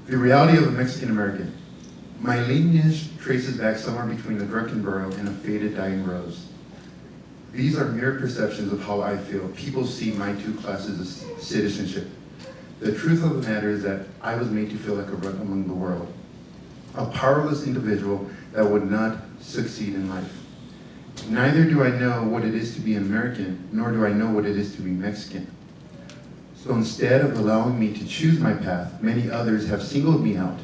The reality of a Mexican American. My lineage traces back somewhere between a drunken burrow and a faded dying rose. These are mere perceptions of how I feel. People see my two classes of citizenship. The truth of the matter is that I was made to feel like a runt among the world, a powerless individual that would not succeed in life. Neither do I know what it is to be an American, nor do I know what it is to be Mexican. So instead of allowing me to choose my path, many others have singled me out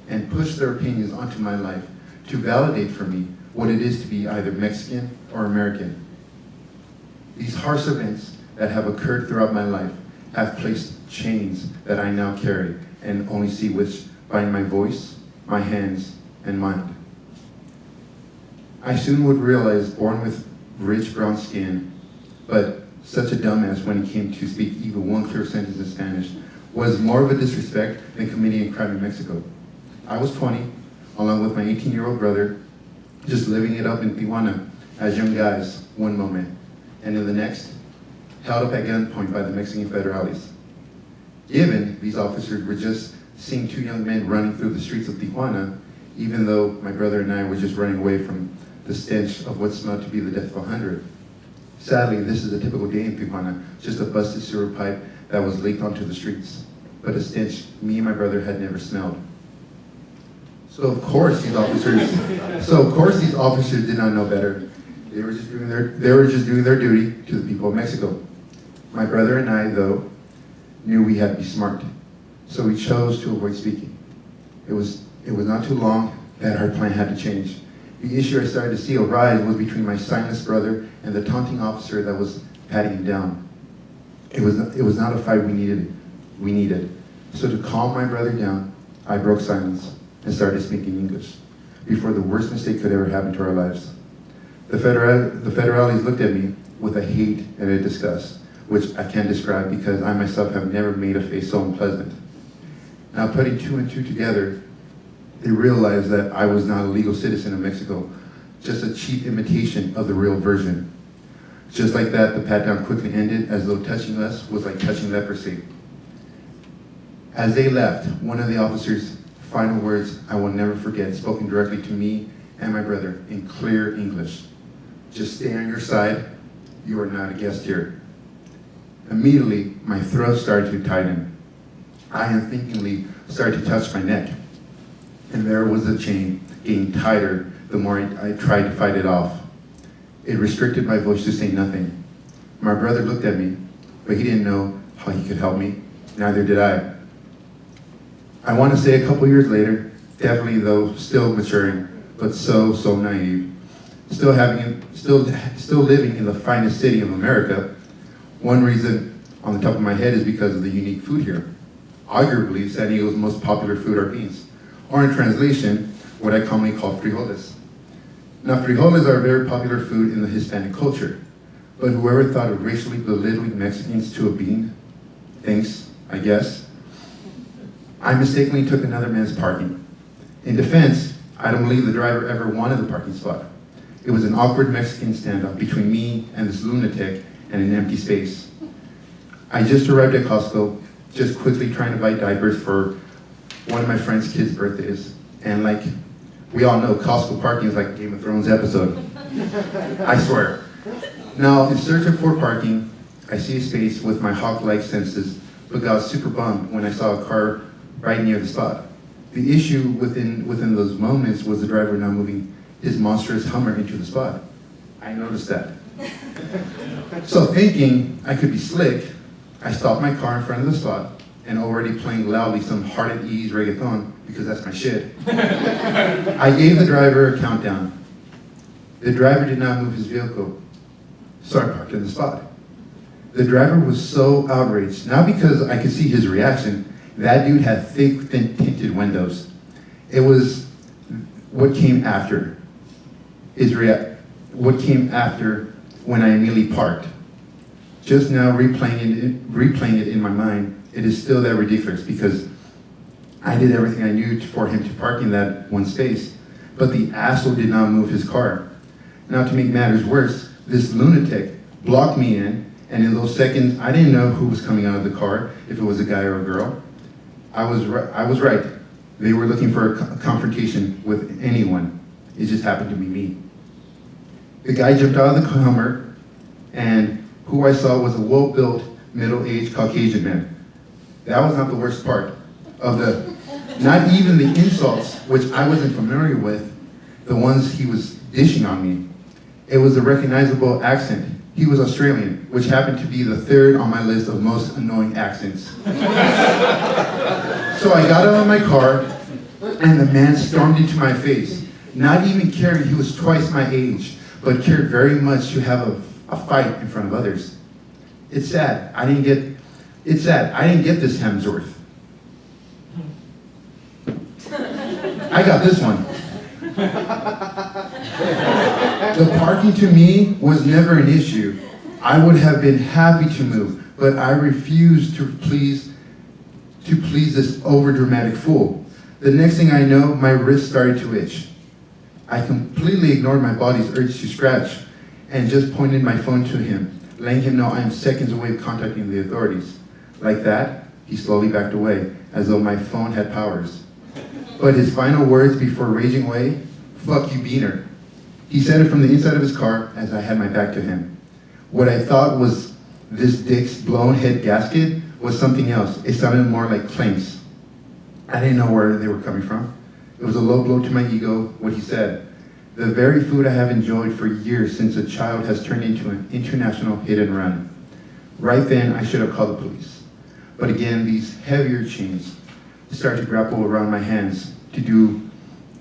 and pushed their opinions onto my life to validate for me what it is to be either Mexican or American. These harsh events that have occurred throughout my life have placed chains that I now carry and only see which bind my voice, my hands, and mind. I soon would realize, born with rich brown skin, but such a dumbass when it came to speak even one clear sentence in Spanish, was more of a disrespect than committing a crime in Mexico. I was 20, along with my 18-year-old brother, just living it up in Tijuana as young guys one moment, and in the next, held up at gunpoint by the Mexican federales. Given these officers were just seeing two young men running through the streets of Tijuana, even though my brother and I were just running away from the stench of what smelled to be the death of 100. Sadly, this is a typical day in Tijuana, just a busted sewer pipe that was leaked onto the streets, but a stench me and my brother had never smelled. So of course these officers did not know better. They were just doing their duty to the people of Mexico. My brother and I, though, knew we had to be smart, so we chose to avoid speaking. It was not too long that our plan had to change. The issue I started to see arise was between my sightless brother and the taunting officer that was patting him down. It was not a fight we needed. So to calm my brother down, I broke silence and started speaking English before the worst mistake could ever happen to our lives. The federales looked at me with a hate and a disgust, which I can't describe because I myself have never made a face so unpleasant. Now putting two and two together, they realized that I was not a legal citizen of Mexico, just a cheap imitation of the real version. Just like that, the pat-down quickly ended as though touching us was like touching leprosy. As they left, one of the officers' final words I will never forget, spoken directly to me and my brother in clear English. Just stay on your side, you are not a guest here. Immediately, my throat started to tighten. I unthinkingly started to touch my neck. And there was the chain getting tighter the more I tried to fight it off. It restricted my voice to say nothing. My brother looked at me, but he didn't know how he could help me. Neither did I. I want to say a couple years later, definitely though still maturing, but so naive, still living in the finest city of America. One reason on the top of my head is because of the unique food here. Arguably, San Diego's most popular food are beans, or in translation, what I commonly call frijoles. Now, frijoles are a very popular food in the Hispanic culture, but whoever thought of racially belittling Mexicans to a bean thinks, I guess, I mistakenly took another man's parking. In defense, I don't believe the driver ever wanted the parking spot. It was an awkward Mexican standoff between me and this lunatic and an empty space. I just arrived at Costco, just quickly trying to buy diapers for one of my friend's kids' birthdays. And like we all know, Costco parking is like a Game of Thrones episode. I swear. Now, in search for parking, I see a space with my hawk-like senses, but got super bummed when I saw a car right near the spot. The issue within those moments was the driver not moving his monstrous Hummer into the spot. I noticed that. So thinking I could be slick, I stopped my car in front of the spot and already playing loudly some Hard at Ease reggaeton, because that's my shit. I gave the driver a countdown. The driver did not move his vehicle, so I parked in the spot. The driver was so outraged, not because I could see his reaction. That dude had thick, thin tinted windows. It was what came after. What came after when I immediately parked. Just now replaying it in my mind, it is still that ridiculous because I did everything I knew for him to park in that one space, but the asshole did not move his car. Now, to make matters worse, this lunatic blocked me in, and in those seconds, I didn't know who was coming out of the car, if it was a guy or a girl. I was right. They were looking for a confrontation with anyone. It just happened to be me. The guy jumped out of the Hummer, and who I saw was a well-built, middle-aged Caucasian man. That was not the worst part of not even the insults, which I wasn't familiar with, the ones he was dishing on me. It was a recognizable accent. He was Australian, which happened to be the third on my list of most annoying accents. So I got out of my car, and the man stormed into my face, not even caring he was twice my age, but cared very much to have a fight in front of others. It's sad. I didn't get this Hemsworth. I got this one. The parking to me was never an issue. I would have been happy to move, but I refused to please this overdramatic fool. The next thing I know, my wrist started to itch. I completely ignored my body's urge to scratch and just pointed my phone to him, letting him know I am seconds away from contacting the authorities. Like that, he slowly backed away, as though my phone had powers. But his final words before raging away, "Fuck you, Beaner." He said it from the inside of his car as I had my back to him. What I thought was this dick's blown head gasket was something else. It sounded more like clanks. I didn't know where they were coming from. It was a low blow to my ego, what he said. The very food I have enjoyed for years since a child has turned into an international hit and run. Right then, I should have called the police. But again, these heavier chains start to grapple around my hands to do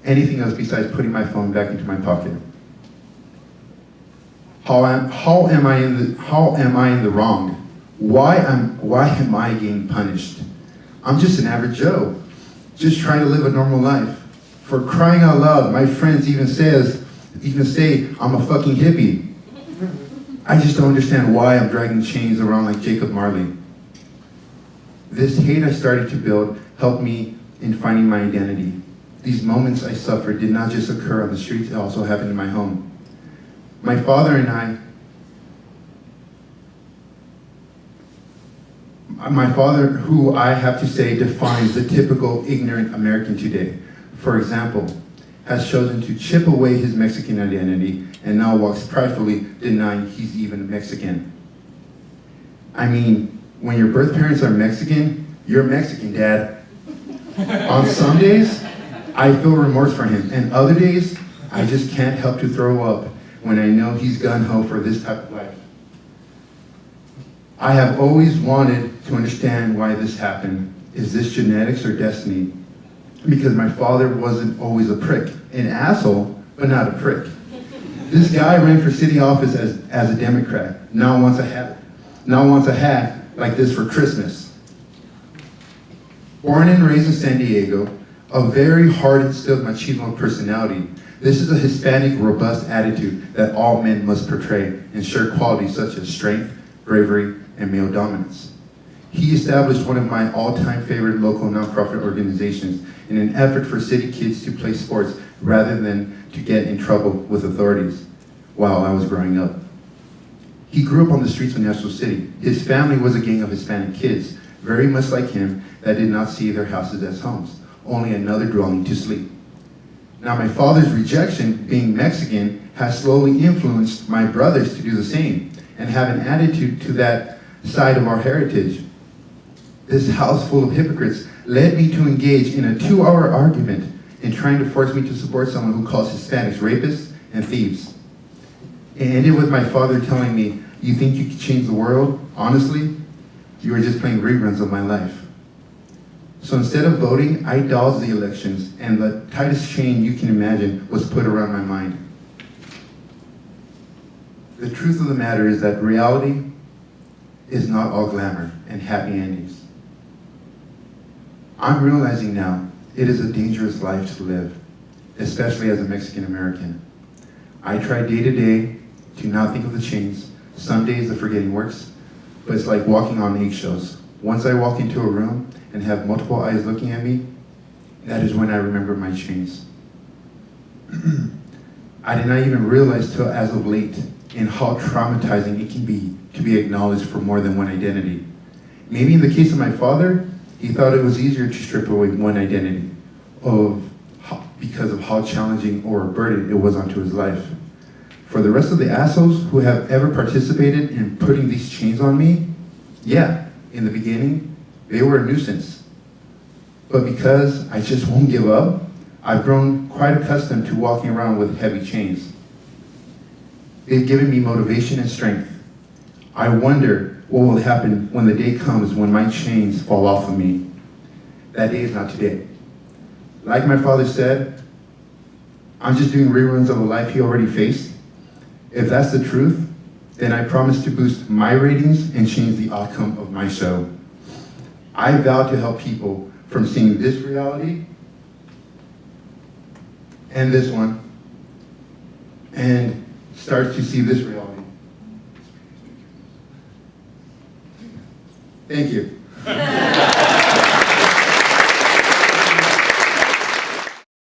anything else besides putting my phone back into my pocket. How am I in the wrong? Why am I getting punished? I'm just an average Joe, just trying to live a normal life. For crying out loud, my friends even say I'm a fucking hippie. I just don't understand why I'm dragging chains around like Jacob Marley. This hate I started to build helped me in finding my identity. These moments I suffered did not just occur on the streets, it also happened in my home. My father, who I have to say defines the typical ignorant American today, for example, has chosen to chip away his Mexican identity and now walks pridefully denying he's even Mexican. I mean, when your birth parents are Mexican, you're Mexican, Dad. On some days, I feel remorse for him, and other days, I just can't help to throw up when I know he's gung-ho for this type of life. I have always wanted to understand why this happened. Is this genetics or destiny? Because my father wasn't always a prick, an asshole, but not a prick. This guy ran for city office as a Democrat, now wants a hat like this for Christmas. Born and raised in San Diego, a very hard-instilled machismo personality, this is a Hispanic robust attitude that all men must portray and share qualities such as strength, bravery, and male dominance. He established one of my all-time favorite local nonprofit organizations in an effort for city kids to play sports rather than to get in trouble with authorities while I was growing up. He grew up on the streets of National City. His family was a gang of Hispanic kids, very much like him, that did not see their houses as homes, only another dwelling to sleep. Now, my father's rejection, being Mexican, has slowly influenced my brothers to do the same and have an attitude to that side of our heritage. This house full of hypocrites led me to engage in a 2-hour argument in trying to force me to support someone who calls Hispanics rapists and thieves. It ended with my father telling me, "You think you can change the world? Honestly, you are just playing reruns of my life." So instead of voting, I dodged the elections, and the tightest chain you can imagine was put around my mind. The truth of the matter is that reality is not all glamour and happy endings. I'm realizing now it is a dangerous life to live, especially as a Mexican American. I try day to day to not think of the chains. Some days the forgetting works, but it's like walking on eggshells. Once I walk into a room and have multiple eyes looking at me, that is when I remember my chains. I did not even realize till as of late in how traumatizing it can be to be acknowledged for more than one identity. Maybe in the case of my father, he thought it was easier to strip away one identity, because of how challenging or a burden it was onto his life. For the rest of the assholes who have ever participated in putting these chains on me, yeah, in the beginning, they were a nuisance. But because I just won't give up, I've grown quite accustomed to walking around with heavy chains. They've given me motivation and strength. I wonder what will happen when the day comes when my chains fall off of me. That day is not today. Like my father said, I'm just doing reruns of a life he already faced. If that's the truth, then I promise to boost my ratings and change the outcome of my show. I vow to help people from seeing this reality and this one, and start to see this reality. Thank you.